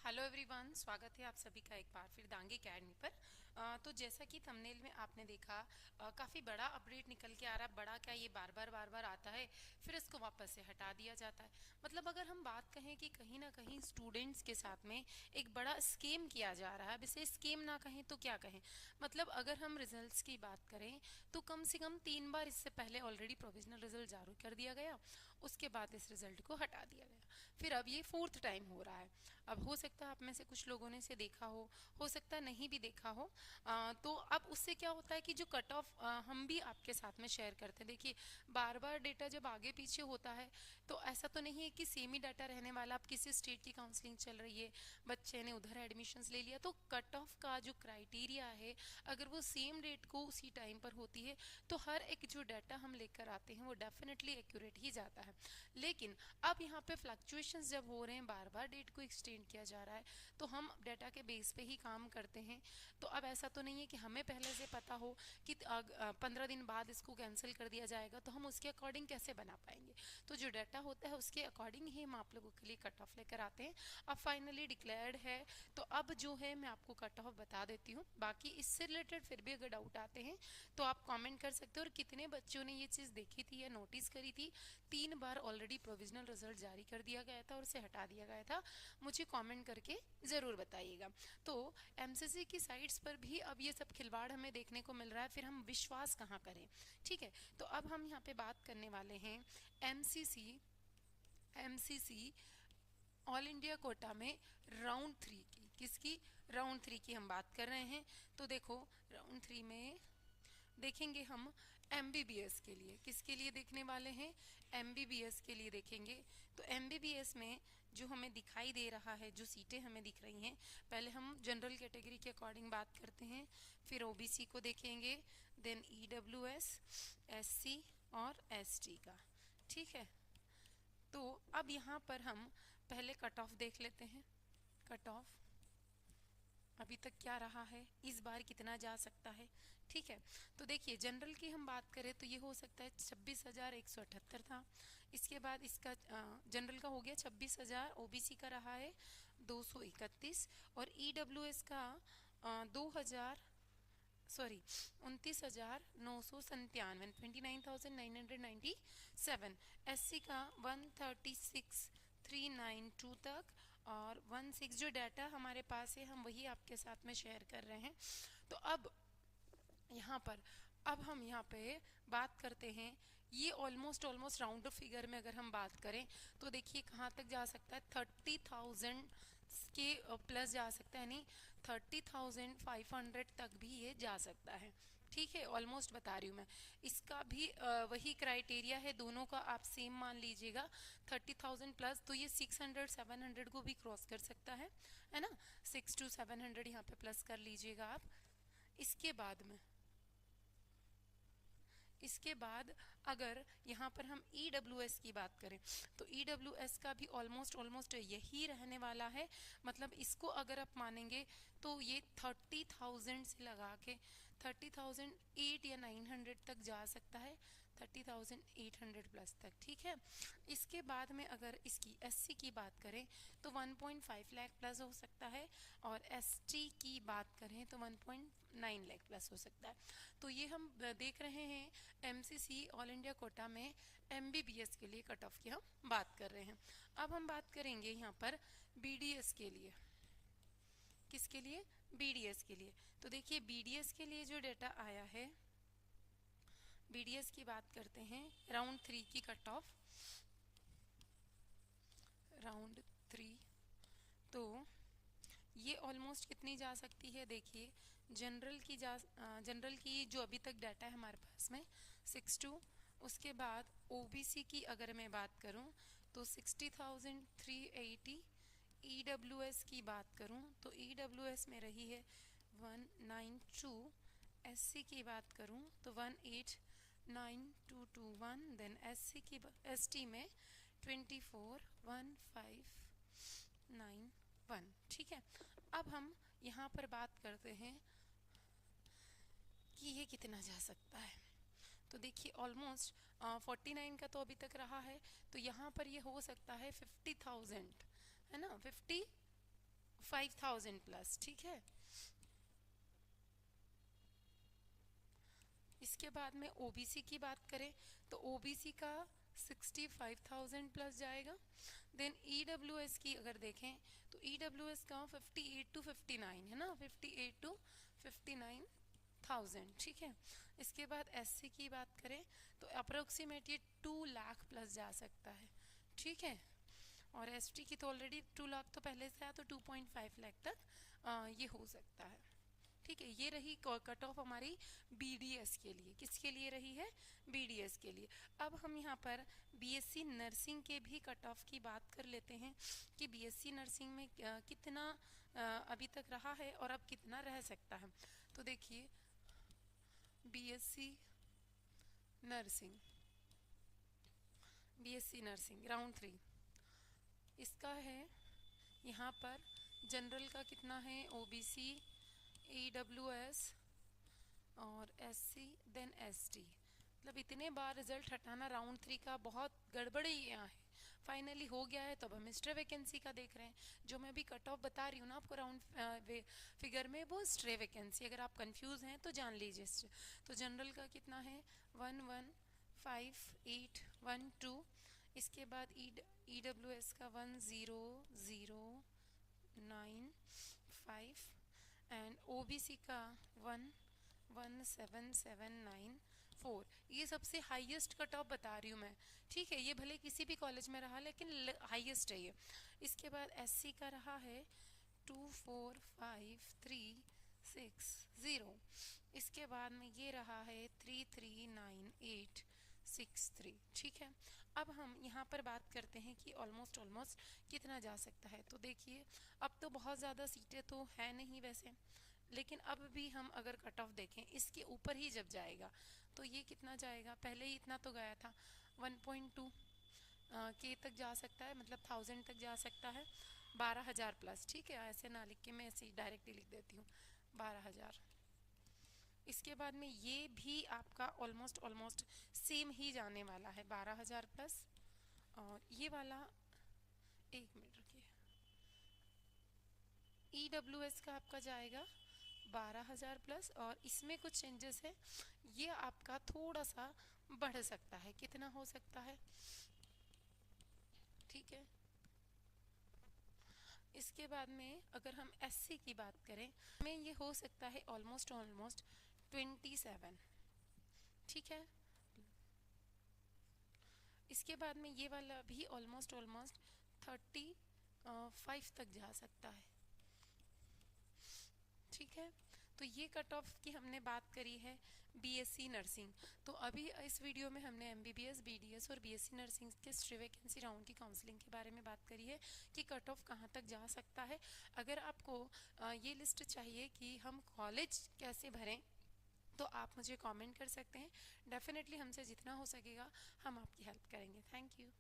Hello everyone, स्वागत है आप सभी का एक बार फिर दांगी अकेडमी पर। तो जैसा कि थंबनेल में आपने देखा, काफ़ी बड़ा अपडेट निकल के आ रहा है। बड़ा क्या, ये बार बार आता है, फिर इसको वापस से हटा दिया जाता है। मतलब अगर हम बात कहें कि कहीं ना कहीं स्टूडेंट्स के साथ में एक बड़ा स्कीम किया जा रहा है। अब इसे स्कीम ना कहें तो क्या कहें। मतलब अगर हम रिजल्ट्स की बात करें तो कम से कम 3 बार इससे पहले ऑलरेडी प्रोविजनल रिजल्ट जारी कर दिया गया, उसके बाद इस रिजल्ट को हटा दिया गया, फिर अब ये 4th टाइम हो रहा है। अब हो सकता है आप में से कुछ लोगों ने इसे देखा हो सकता है नहीं भी देखा हो। तो अब उससे क्या होता है कि जो कट ऑफ हम भी आपके साथ में शेयर करते हैं। देखिए, बार बार डेटा जब आगे पीछे होता है तो ऐसा तो नहीं है कि सेम ही डाटा रहने वाला। अब किसी स्टेट की काउंसलिंग चल रही है, बच्चे ने उधर एडमिशन्स ले लिया, तो कट ऑफ का जो क्राइटेरिया है अगर वो सेम डेट को उसी टाइम पर होती है तो हर एक जो डाटा हम लेकर आते हैं वो डेफिनेटली एक्यूरेट ही जाता है। लेकिन अब यहाँ पे फ्लक्चुएशंस जब हो रहे हैं, बार बार डेट को एक्सटेंड किया जा रहा है, तो हम डाटा के बेस पे ही काम करते हैं। तो अब ऐसा तो नहीं है कि हमें पहले से पता हो कि 15 दिन बाद इसको कैंसिल कर दिया जाएगा, तो हम उसके अकॉर्डिंग कैसे बना पाएंगे। तो जो डाटा होता है उसके अकॉर्डिंग ही हम आप लोगों के लिए कट ऑफ लेकर आते हैं। अब फाइनली डिक्लेयर्ड है, तो अब जो है मैं आपको कट ऑफ बता देती हूँ। बाकी इससे रिलेटेड फिर भी अगर डाउट आते हैं तो आप कमेंट कर सकते हो। और कितने बच्चों ने ये चीज़ देखी थी या नोटिस करी थी, 3 बार ऑलरेडी प्रोविजनल रिजल्ट जारी कर दिया गया था और उसे हटा दिया गया था, मुझे कमेंट करके ज़रूर बताइएगा। तो एमसीसी की साइट्स पर भी अब ये सब खिलवाड़ हमें देखने को मिल रहा है, फिर हम विश्वास कहाँ करें। ठीक है, तो अब हम यहाँ पे बात करने वाले हैं MCC MCC all India quota में राउंड 3 की। किसकी? राउंड 3 की हम बात कर रहे हैं। तो देखो, राउंड 3 में देखेंगे हम एमबीबीएस के लिए। किसके लिए देखने वाले हैं? एमबीबीएस के लिए देखेंगे। तो एमबीबीएस में जो हमें दिखाई दे रहा है, जो सीटें हमें दिख रही हैं, पहले हम जनरल कैटेगरी के अकॉर्डिंग बात करते हैं, फिर ओबीसी को देखेंगे, देन ईडब्ल्यूएस, एससी और एसटी का। ठीक है, तो अब यहाँ पर हम पहले कट ऑफ देख लेते हैं। कट ऑफ अभी तक क्या रहा है, इस बार कितना जा सकता है। ठीक है, तो देखिए जनरल की हम बात करें तो ये हो सकता है 26,178 था। इसके बाद इसका जनरल का हो गया 26,000, ओबीसी का रहा है 231 और ईडब्ल्यूएस का 29,997, 29,997। एससी का 136,392 तक और 16 जो डाटा हमारे पास है हम वही आपके साथ में शेयर कर रहे हैं। तो अब हम यहाँ पे बात करते हैं। ये ऑलमोस्ट राउंड फिगर में अगर हम बात करें तो देखिए कहाँ तक जा सकता है, 30,000 के प्लस जा सकता है, नहीं 30,500 तक भी ये जा सकता है। ठीक है, ऑलमोस्ट बता रही हूँ मैं। इसका भी वही क्राइटेरिया है, दोनों का आप सेम मान लीजिएगा, 30,000 प्लस। तो ये 600-700 को भी क्रॉस कर सकता है ना। 6 to 700 यहाँ पे प्लस कर लीजिएगा आप। इसके बाद अगर यहाँ पर हम ईडब्ल्यूएस की बात करें तो ईडब्ल्यूएस का भी ऑलमोस्ट यही रहने वाला है। मतलब इसको अगर आप मानेंगे तो ये 30,000 से लगा के 30,008 या 900 तक जा सकता है, 30,800 प्लस तक। ठीक है, इसके बाद में अगर इसकी एससी की बात करें तो 1.5 लाख प्लस हो सकता है और एसटी की बात करें तो 1.9 लाख प्लस हो सकता है। तो ये हम देख रहे हैं एमसीसी ऑल इंडिया कोटा में एमबीबीएस के लिए कट ऑफ की हम बात कर रहे हैं। अब हम बात करेंगे यहाँ पर बीडीएस के लिए। किसके लिए? बीडीएस के लिए। तो देखिए बीडीएस के लिए जो डेटा आया है, बीडीएस की बात करते हैं, राउंड 3 की कट ऑफ, राउंड 3। तो ये ऑलमोस्ट कितनी जा सकती है? देखिए जनरल की जो अभी तक डाटा है हमारे पास में 62। उसके बाद ओबीसी की अगर मैं बात करूं तो 60,380। ईडब्ल्यूएस की बात करूं तो ईडब्ल्यूएस में रही है 192। एससी की बात करूं तो 189,221। देन एसटी में 24,1591। ठीक है, अब हम यहाँ पर बात करते हैं कि ये कितना जा सकता है। तो देखिए ऑलमोस्ट 49 का तो अभी तक रहा है, तो यहाँ पर ये हो सकता है 50,000, है ना, 50 5000 प्लस, ठीक है। इसके बाद में ओबीसी की बात करें तो ओबीसी का 65,000 प्लस जाएगा। देन ईडब्ल्यूएस की अगर देखें तो ईडब्ल्यूएस का 58 टू 59 है ना, 58 टू 59,000, ठीक है। इसके बाद एससी की बात करें तो अप्रोक्सीमेट ये 2 लाख प्लस जा सकता है, ठीक है। और एसटी की तो ऑलरेडी 2 लाख तो पहले से आया, तो 2.5 लाख तक ये हो सकता है, ठीक है। ये रही कट ऑफ हमारी बीडीएस के लिए। किसके लिए रही है? बीडीएस के लिए। अब हम यहाँ पर बीएससी नर्सिंग के भी कट ऑफ की बात कर लेते हैं कि बीएससी नर्सिंग में कितना अभी तक रहा है और अब कितना रह सकता है। तो देखिए BSc nursing, BSc nursing round 3 इसका है यहाँ पर। जनरल का कितना है? ओबीसी, ईडब्ल्यूएस और एससी देन एसटी। मतलब इतने बार रिजल्ट हटाना राउंड 3 का बहुत गड़बड़ी यहाँ है। फाइनली हो गया है, तो अब हम स्ट्रे वैकेंसी का देख रहे हैं। जो मैं भी कट ऑफ बता रही हूँ ना आपको राउंड फिगर में, वो स्ट्रे वैकेंसी। अगर आप कंफ्यूज हैं तो जान लीजिए। तो जनरल का कितना है? 115812। इसके बाद ईडब्ल्यूएस का 100,955 एंड ओबीसी का 117,794। ये सबसे हाईएस्ट कट ऑफ बता रही हूँ मैं, ठीक है। ये भले किसी भी कॉलेज में रहा, लेकिन हाईएस्ट है ये। इसके बाद एससी का रहा है 245360। इसके बाद में ये रहा है 339863, ठीक है। अब हम यहाँ पर बात करते हैं कि ऑलमोस्ट कितना जा सकता है। तो देखिए अब तो बहुत ज़्यादा सीटें तो है नहीं वैसे, लेकिन अब भी हम अगर कट ऑफ देखें इसके ऊपर ही जब जाएगा तो ये कितना जाएगा? पहले ही इतना तो गया था, 1.2 के तक जा सकता है, मतलब 1000 तक जा सकता है। 12,000 प्लस, ठीक है। ऐसे ना लिख के मैं ऐसे ही डायरेक्टली लिख देती हूँ 12,000। इसके बाद में ये भी आपका ऑलमोस्ट सेम ही जाने वाला है, 12,000 प्लस। और ये वाला, एक मिनट रुकिए, ईडब्ल्यूएस का आपका जाएगा 12,000 प्लस, और इसमें कुछ चेंजेस है। ये आपका थोड़ा सा बढ़ सकता है। कितना हो सकता है? ठीक है। इसके बाद में अगर हम एससी की बात करें, में ये हो सकता है ऑलमोस्ट 27, ठीक है। इसके बाद में ये वाला भी ऑलमोस्ट 35 तक जा सकता है, ठीक है। तो ये कट ऑफ की हमने बात करी है बीएससी नर्सिंग। तो अभी इस वीडियो में हमने एमबीबीएस, बीडीएस और बीएससी नर्सिंग के स्ट्रे वैकेंसी राउंड की काउंसलिंग के बारे में बात करी है कि कट ऑफ कहाँ तक जा सकता है। अगर आपको ये लिस्ट चाहिए कि हम कॉलेज कैसे भरें, तो आप मुझे कमेंट कर सकते हैं। डेफिनेटली हमसे जितना हो सकेगा हम आपकी हेल्प करेंगे। Thank you.